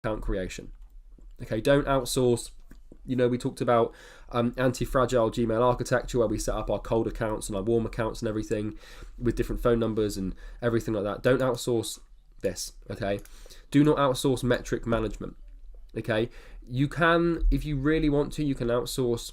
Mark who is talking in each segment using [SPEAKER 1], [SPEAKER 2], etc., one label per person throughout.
[SPEAKER 1] account creation. Okay, don't outsource. We talked about anti-fragile Gmail architecture, where we set up our cold accounts and our warm accounts and everything with different phone numbers and everything like that. Don't outsource this, okay? Do not outsource metric management, okay? You can, if you really want to, you can outsource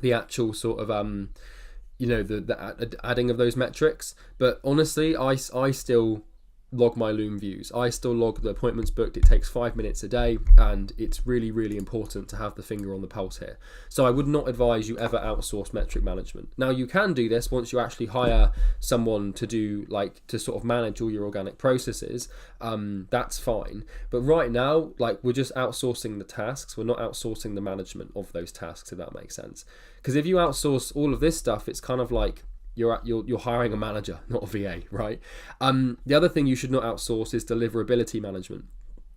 [SPEAKER 1] the actual sort of, the adding of those metrics. But honestly, I still log my Loom views. I still log the appointments booked. It takes 5 minutes a day, and it's really, really important to have the finger on the pulse here. So I would not advise you ever outsource metric management. Now, you can do this once you actually hire someone to sort of manage all your organic processes. That's fine. But right now, we're just outsourcing the tasks. We're not outsourcing the management of those tasks, if that makes sense. Because if you outsource all of this stuff, it's kind of like you're hiring a manager, not a VA, right? The other thing you should not outsource is deliverability management.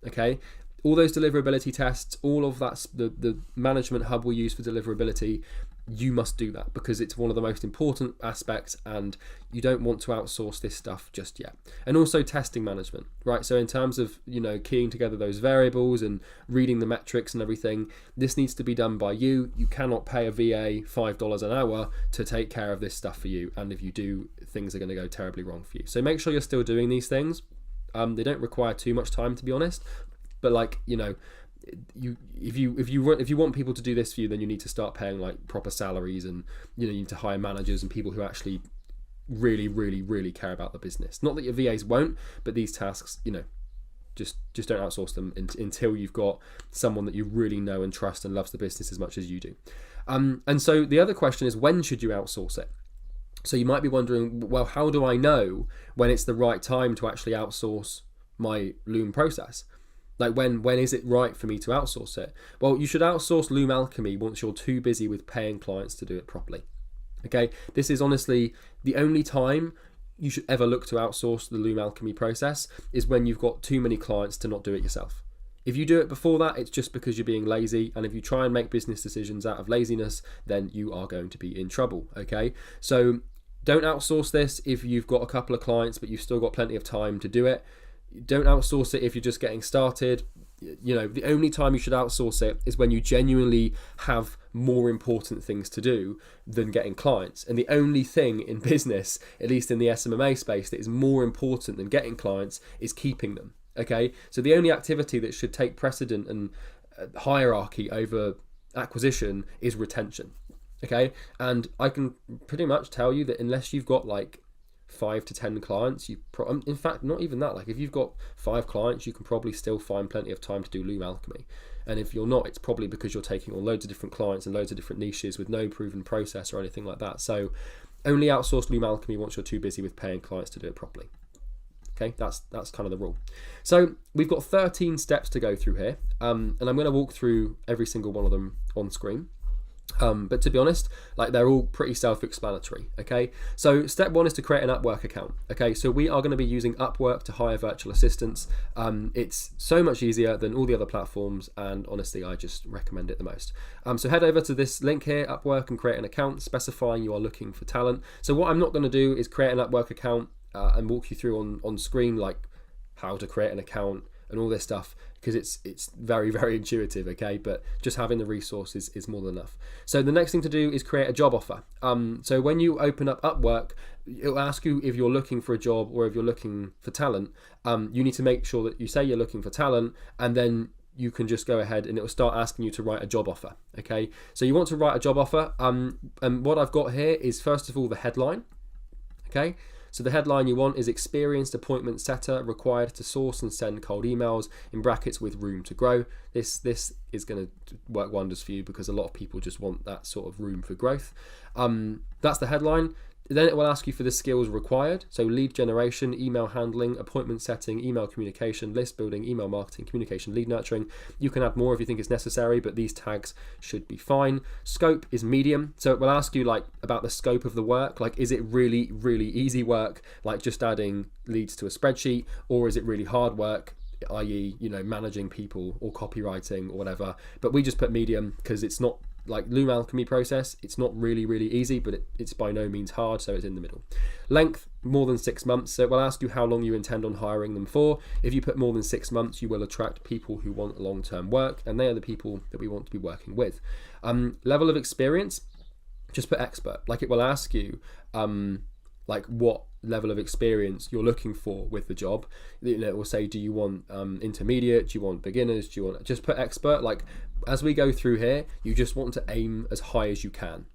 [SPEAKER 1] Okay, all those deliverability tests, all of that's the management hub we use for deliverability. You must do that because it's one of the most important aspects, and you don't want to outsource this stuff just yet. And also testing management, right? So in terms of keying together those variables and reading the metrics and everything, this needs to be done by you. You cannot pay a VA $5 an hour to take care of this stuff for you, and if you do, things are going to go terribly wrong for you. So make sure you're still doing these things. They don't require too much time, to be honest, but if you want people to do this for you, then you need to start paying proper salaries, and you need to hire managers and people who actually really, really, really care about the business. Not that your VAs won't, but these tasks, just don't outsource them until you've got someone that you really know and trust and loves the business as much as you do. And so the other question is, when should you outsource it? So you might be wondering, well, how do I know when it's the right time to actually outsource my Loom process? When is it right for me to outsource it? Well, you should outsource Loom Alchemy once you're too busy with paying clients to do it properly. Okay, this is honestly the only time you should ever look to outsource the Loom Alchemy process, is when you've got too many clients to not do it yourself. If you do it before that, it's just because you're being lazy, and if you try and make business decisions out of laziness, then you are going to be in trouble. Okay, so don't outsource this if you've got a couple of clients but you've still got plenty of time to do it. Don't outsource it if you're just getting started. The only time you should outsource it is when you genuinely have more important things to do than getting clients. And the only thing in business, at least in the SMMA space, that is more important than getting clients is keeping them. Okay, so the only activity that should take precedent and hierarchy over acquisition is retention. Okay, and I can pretty much tell you that unless you've got 5 to 10 clients, in fact, not even that, if you've got 5 clients, you can probably still find plenty of time to do Loom Alchemy. And if you're not, it's probably because you're taking on loads of different clients and loads of different niches with no proven process or anything like that. So only outsource Loom Alchemy once you're too busy with paying clients to do it properly. Okay, that's kind of the rule. So we've got 13 steps to go through here, and I'm going to walk through every single one of them on screen. But to be honest, they're all pretty self-explanatory. Okay, so step 1 is to create an Upwork account. Okay, so we are going to be using Upwork to hire virtual assistants. It's so much easier than all the other platforms, and honestly, I just recommend it the most. So head over to this link here, Upwork, and create an account, specifying you are looking for talent. So what I'm not going to do is create an Upwork account and walk you through on screen how to create an account and all this stuff, because it's very, very intuitive, okay? But just having the resources is more than enough. So the next thing to do is create a job offer. So when you open up Upwork, it'll ask you if you're looking for a job or if you're looking for talent. You need to make sure that you say you're looking for talent, and then you can just go ahead and it will start asking you to write a job offer, okay? So you want to write a job offer, and what I've got here is, first of all, the headline, okay? So the headline you want is experienced appointment setter required to source and send cold emails, in brackets, with room to grow. This is going to work wonders for you because a lot of people just want that sort of room for growth. That's the headline. Then it will ask you for the skills required. So lead generation, email handling, appointment setting, email communication, list building, email marketing, communication, lead nurturing. You can add more if you think it's necessary, but these tags should be fine. Scope is medium. So it will ask you about the scope of the work. Is it really, really easy work, just adding leads to a spreadsheet, or is it really hard work, i.e., managing people or copywriting or whatever? But we just put medium because it's not like Loom Alchemy process, it's not really easy, but it's by no means hard, so it's in the middle. Length, more than 6 months. So it will ask you how long you intend on hiring them for. If you put more than 6 months, you will attract people who want long-term work, and they are the people that we want to be working with. Level of experience, just put expert. Like, it will ask you like what level of experience you're looking for with the job. It will say, do you want intermediate, do you want beginners, do you want, just put expert. Like, as we go through here, you just want to aim as high as you can,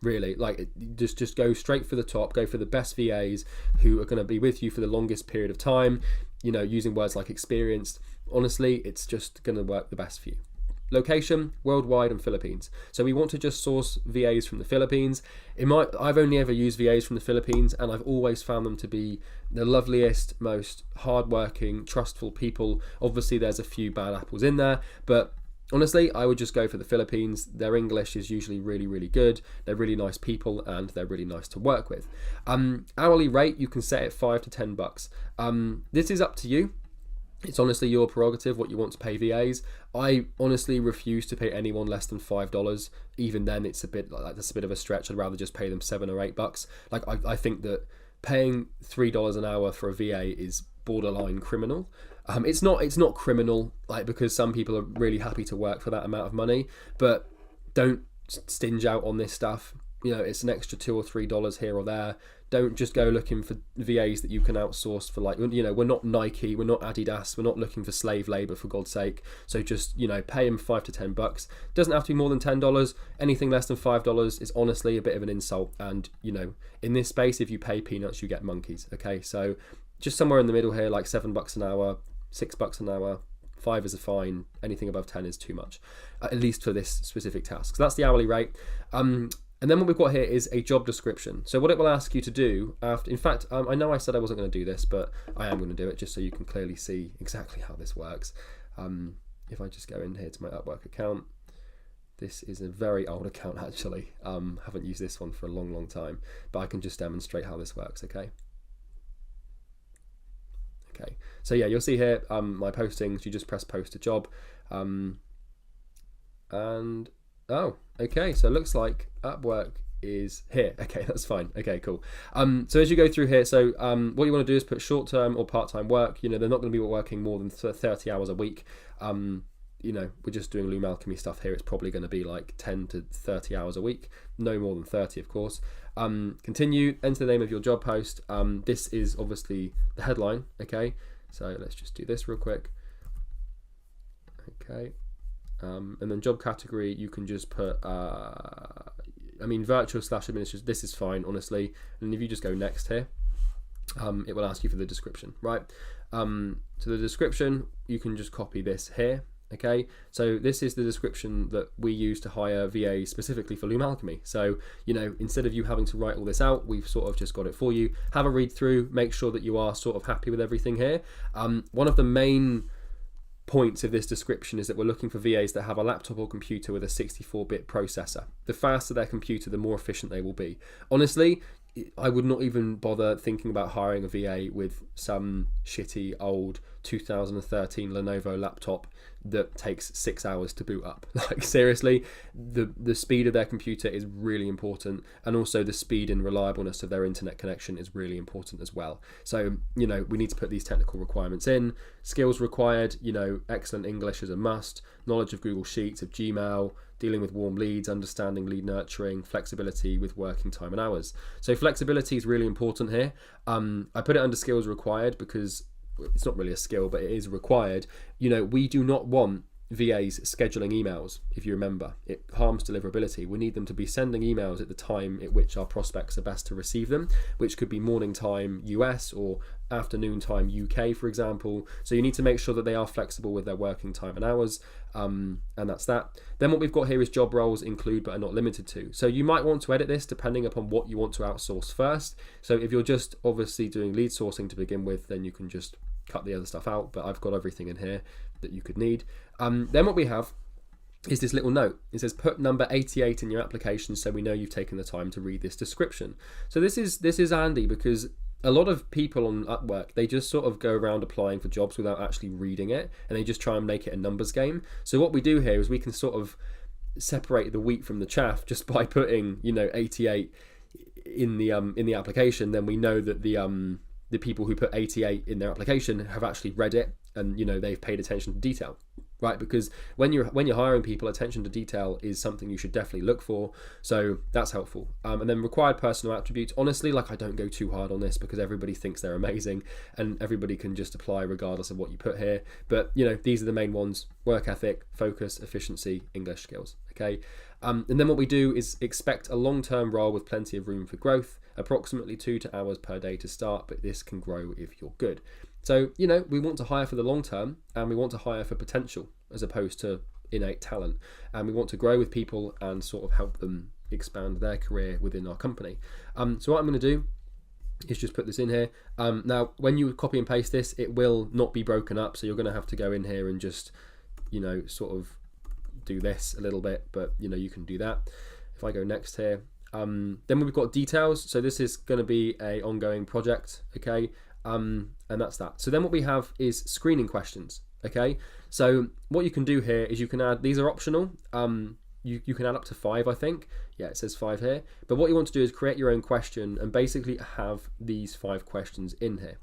[SPEAKER 1] really. Like, just go straight for the top, go for the best VAs who are going to be with you for the longest period of time, using words like experienced. Honestly, it's just going to work the best for you. Location, worldwide and Philippines. So we want to just source VAs from the Philippines. I've only ever used VAs from the Philippines, and I've always found them to be the loveliest, most hardworking, trustful people. Obviously, there's a few bad apples in there, but honestly, I would just go for the Philippines. Their English is usually really good. They're really nice people, and they're really nice to work with. Hourly rate, you can set it $5 to $10. This is up to you. It's honestly your prerogative what you want to pay VAs. I honestly refuse to pay anyone less than $5. Even then, it's a bit like that's a bit of a stretch. I'd rather just pay them $7 or $8. Like, I think that paying $3 an hour for a VA is borderline criminal. It's not criminal, like, because some people are really happy to work for that amount of money, but don't stinge out on this stuff. It's an extra $2 or $3 here or there. Don't just go looking for VAs that you can outsource for, like, we're not Nike, we're not Adidas, we're not looking for slave labor, for God's sake. So just, pay them $5 to $10. Doesn't have to be more than $10. Anything less than $5 is honestly a bit of an insult. And, in this space, if you pay peanuts, you get monkeys. Okay, so just somewhere in the middle here, like $7 an hour, $6 an hour. 5 is a fine. Anything above 10 is too much, at least for this specific task. So that's the hourly rate. And then what we've got here is a job description. So what it will ask you to do after, in fact, I know I said I wasn't going to do this, but I am going to do it just so you can clearly see exactly how this works. If I just go in here to my Upwork account, this is a very old account actually. Haven't used this one for a long time, but I can just demonstrate how this works, okay? Okay, so yeah, you'll see here my postings. You just press post a job, and oh, okay, so it looks like Upwork is here. Okay, that's fine. Okay, cool. So as you go through here, so what you want to do is put short-term or part-time work. They're not going to be working more than 30 hours a week. We're just doing Loom Alchemy stuff here. It's probably going to be like 10 to 30 hours a week. No more than 30, of course. Continue, enter the name of your job post. This is obviously the headline, okay? So let's just do this real quick. Okay. And then job category, you can just put, virtual / administrative. This is fine, honestly. And if you just go next here, it will ask you for the description, right? So the description, you can just copy this here. Okay, so this is the description that we use to hire VA specifically for Loom Alchemy. So, instead of you having to write all this out, we've sort of just got it for you. Have a read through, make sure that you are sort of happy with everything here. One of the main points of this description is that we're looking for VAs that have a laptop or computer with a 64-bit processor. The faster their computer, the more efficient they will be. Honestly, I would not even bother thinking about hiring a VA with some shitty old 2013 Lenovo laptop that takes 6 hours to boot up. Like, seriously, the speed of their computer is really important, and also the speed and reliableness of their internet connection is really important as well. So, we need to put these technical requirements in. Skills required, excellent English is a must, knowledge of Google Sheets, of Gmail, dealing with warm leads, understanding lead nurturing, flexibility with working time and hours. So flexibility is really important here. I put it under skills required because it's not really a skill, but it is required. We do not want VAs scheduling emails. If you remember, it harms deliverability. We need them to be sending emails at the time at which our prospects are best to receive them, which could be morning time US or afternoon time UK, for example. So you need to make sure that they are flexible with their working time and hours, and that's that. Then what we've got here is job roles include but are not limited to. So you might want to edit this depending upon what you want to outsource first. So if you're just obviously doing lead sourcing to begin with, then you can just cut the other stuff out, but I've got everything in here that you could need. Then what we have is this little note. It says put number 88 in your application so we know you've taken the time to read this description. So this is handy because a lot of people on Upwork, they just sort of go around applying for jobs without actually reading it, and they just try and make it a numbers game. So what we do here is we can sort of separate the wheat from the chaff just by putting 88 in the application, then we know that the people who put 88 in their application have actually read it, and they've paid attention to detail, right? Because when you're hiring people, attention to detail is something you should definitely look for. So that's helpful. And then required personal attributes. Honestly, I don't go too hard on this because everybody thinks they're amazing and everybody can just apply regardless of what you put here. But these are the main ones: work ethic, focus, efficiency, English skills. Okay. And then what we do is expect a long-term role with plenty of room for growth, approximately 2 hours per day to start, but this can grow if you're good. So, we want to hire for the long term, and we want to hire for potential as opposed to innate talent. And we want to grow with people and sort of help them expand their career within our company. So what I'm going to do is just put this in here. Now, when you copy and paste this, it will not be broken up. So you're going to have to go in here and just, sort of do this a little bit, but you can do that. If I go next here, then we've got details. So this is going to be a ongoing project. Okay. And that's that. So then what we have is screening questions. Okay. So what you can do here is you can add, these are optional. You can add up to 5, I think. Yeah, it says 5 here. But what you want to do is create your own question and basically have these 5 questions in here.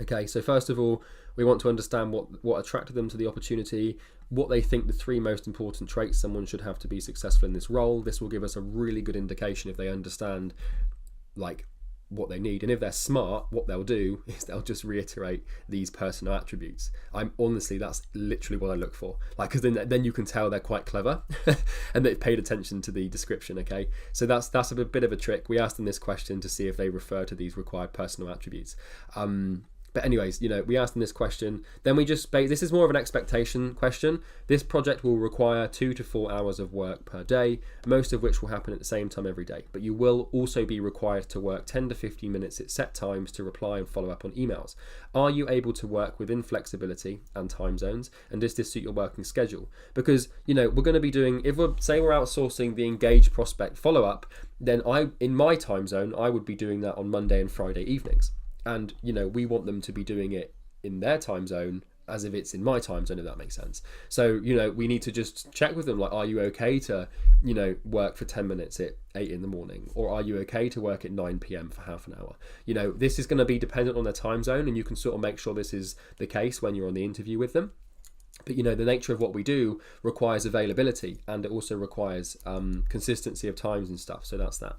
[SPEAKER 1] Okay, so first of all, we want to understand what attracted them to the opportunity, what they think the 3 most important traits someone should have to be successful in this role. This will give us a really good indication if they understand what they need. And if they're smart, what they'll do is they'll just reiterate these personal attributes. That's literally what I look for. Because then you can tell they're quite clever and they've paid attention to the description. Okay, so that's a bit of a trick. We asked them this question to see if they refer to these required personal attributes. But anyways, we asked them this question. Then we just this is more of an expectation question. This project will require 2 to 4 hours of work per day, most of which will happen at the same time every day. But you will also be required to work 10 to 15 minutes at set times to reply and follow up on emails. Are you able to work within flexibility and time zones? And does this suit your working schedule? Because, we're going to be doing, if we're outsourcing the engaged prospect follow up, then in my time zone, I would be doing that on Monday and Friday evenings. And, we want them to be doing it in their time zone as if it's in my time zone, if that makes sense. So, we need to just check with them, are you okay to, work for 10 minutes at 8 in the morning? Or are you okay to work at 9 p.m. for half an hour? This is going to be dependent on their time zone, and you can sort of make sure this is the case when you're on the interview with them. But, the nature of what we do requires availability, and it also requires consistency of times and stuff. So that's that.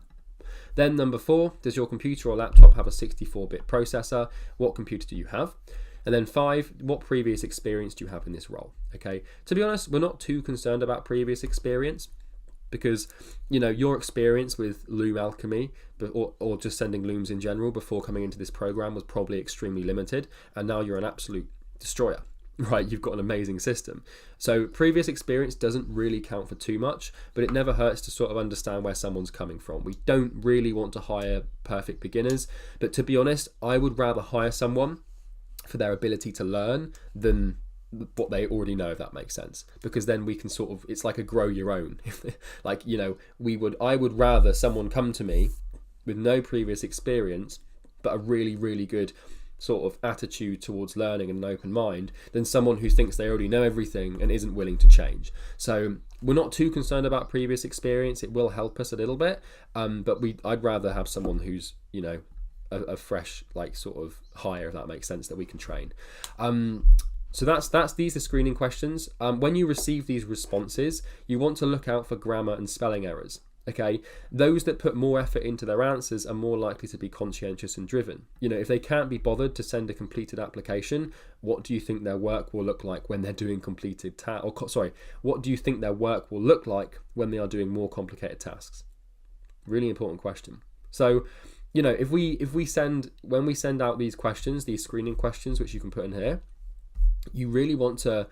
[SPEAKER 1] Then number 4, does your computer or laptop have a 64-bit processor? What computer do you have? And then 5, what previous experience do you have in this role? Okay, to be honest, we're not too concerned about previous experience because, your experience with Loom Alchemy or just sending looms in general before coming into this program was probably extremely limited, and now you're an absolute destroyer. Right, you've got an amazing system. So previous experience doesn't really count for too much, but it never hurts to sort of understand where someone's coming from. We don't really want to hire perfect beginners, but to be honest, I would rather hire someone for their ability to learn than what they already know, if that makes sense. Because then we can sort of, it's like a grow your own. I would rather someone come to me with no previous experience, but a really, really good sort of attitude towards learning and an open mind than someone who thinks they already know everything and isn't willing to change. So we're not too concerned about previous experience. It will help us a little bit, but I'd rather have someone who's a fresh sort of hire, if that makes sense, that we can train. So these are screening questions. When you receive these responses, you want to look out for grammar and spelling errors. Okay, those that put more effort into their answers are more likely to be conscientious and driven. If they can't be bothered to send a completed application, what do you think their work will look like when they're doing what do you think their work will look like when they are doing more complicated tasks? Really important question. So, when we send out these questions, these screening questions, which you can put in here, you really want to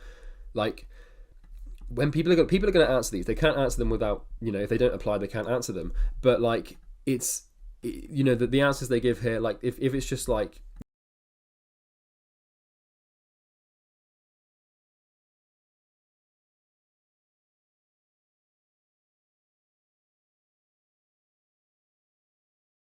[SPEAKER 1] when people are going to answer these, they can't answer them without, if they don't apply, they can't answer them. But the answers they give here, if it's just